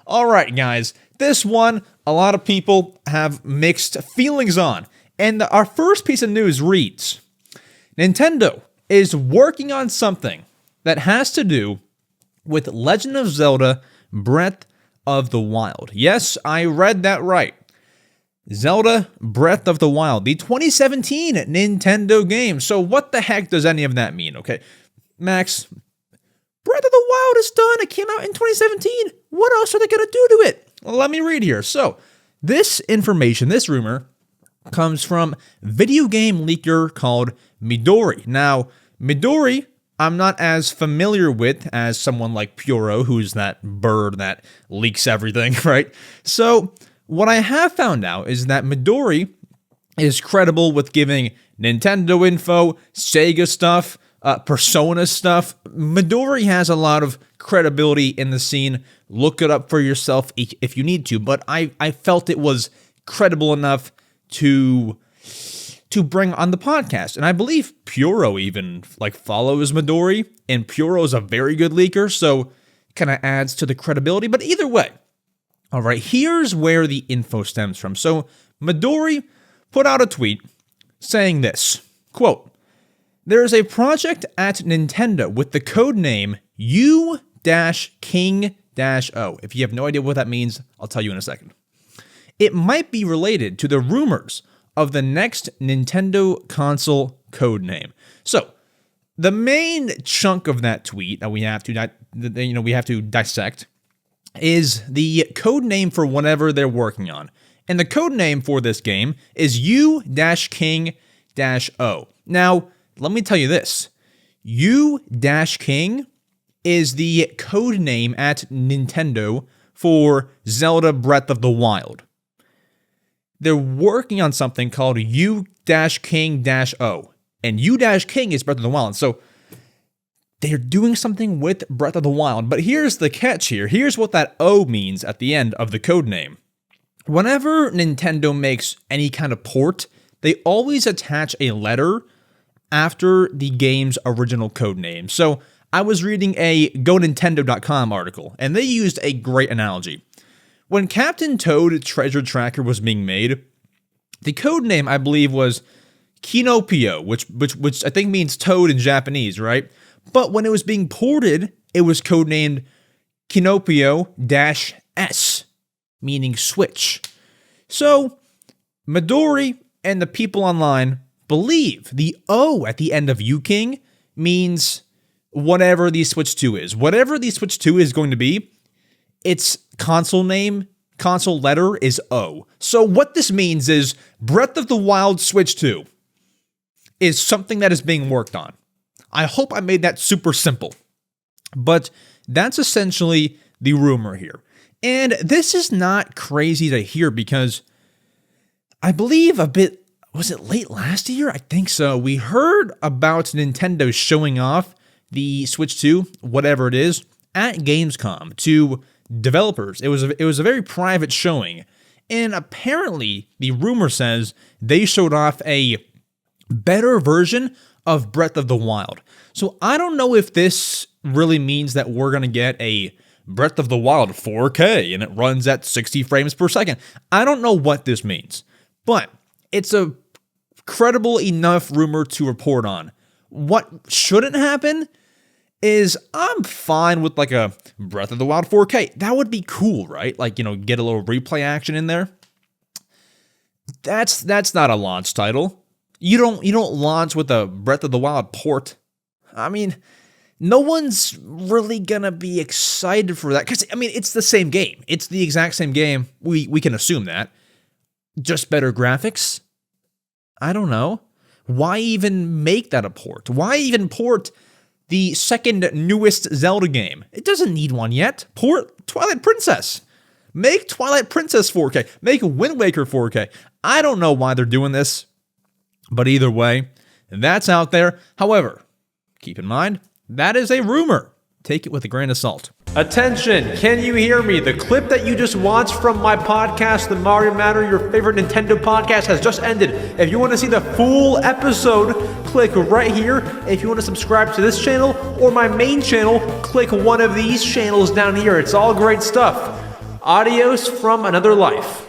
All right, guys, this one, a lot of people have mixed feelings on. And our first piece of news reads, Nintendo is working on something that has to do with Legend of Zelda Breath of the Wild. Yes, I read that right. Zelda Breath of the Wild, the 2017 Nintendo game. So what the heck does any of that mean? Okay, Max, Breath of the Wild is done. It came out in 2017. What else are they going to do to it? Well, let me read here. So this information, this rumor, comes from video game leaker called Midori. Now, Midori, I'm not as familiar with as someone like Puro, who's that bird that leaks everything, right? So what I have found out is that Midori is credible with giving Nintendo info, Sega stuff, Persona stuff. Midori has a lot of credibility in the scene. Look it up for yourself if you need to, but I felt it was credible enough to bring on the podcast. And I believe Puro even follows Midori, and Puro's a very good leaker, so kind of adds to the credibility. But either way, all right, here's where the info stems from. So Midori put out a tweet saying this, quote, "There is a project at Nintendo with the code name U-King-O. If you have no idea what that means, I'll tell you in a second. It might be related to the rumors of the next Nintendo console code name." So, the main chunk of that tweet that we have to dissect is the code name for whatever they're working on. And the code name for this game is U-King-O. Now, let me tell you this. U-King is the code name at Nintendo for Zelda Breath of the Wild. They're working on something called U-King-O. And U-King is Breath of the Wild. So they're doing something with Breath of the Wild. But here's the catch here. Here's what that O means at the end of the code name. Whenever Nintendo makes any kind of port, they always attach a letter after the game's original code name. So I was reading a GoNintendo.com article, and they used a great analogy. When Captain Toad Treasure Tracker was being made, the code name, I believe, was Kinopio, which I think means toad in Japanese, right? But when it was being ported, it was codenamed Kinopio-S, meaning switch. So, Midori and the people online believe the O at the end of U-King means whatever the Switch 2 is. Whatever the Switch 2 is going to be, its console letter is O. So what this means is Breath of the Wild Switch 2 is something that is being worked on. I hope I made that super simple. But that's essentially the rumor here. And this is not crazy to hear because I believe was it late last year? I think so. We heard about Nintendo showing off the Switch 2, whatever it is, at Gamescom to developers. It was a very private showing, and apparently the rumor says they showed off a better version of Breath of the Wild. So I don't know if this really means that we're going to get a Breath of the Wild 4K and it runs at 60 frames per second. I don't know what this means, but it's a credible enough rumor to report on. What shouldn't happen is I'm fine with a Breath of the Wild 4K. That would be cool, right? Get a little replay action in there. That's not a launch title. You don't launch with a Breath of the Wild port. I mean, no one's really gonna be excited for that because it's the same game. It's the exact same game. We can assume that. Just better graphics. I don't know. Why even make that a port? Why even port the second newest Zelda game? It doesn't need one yet. Port Twilight Princess. Make Twilight Princess 4K. Make Wind Waker 4K. I don't know why they're doing this, but either way, that's out there. However, keep in mind, that is a rumor. Take it with a grain of salt. Attention, can you hear me? The clip that you just watched from my podcast, The Mario Matter, your favorite Nintendo podcast, has just ended. If you want to see the full episode, click right here. If you want to subscribe to this channel or my main channel, click one of these channels down here. It's all great stuff. Adios from another life.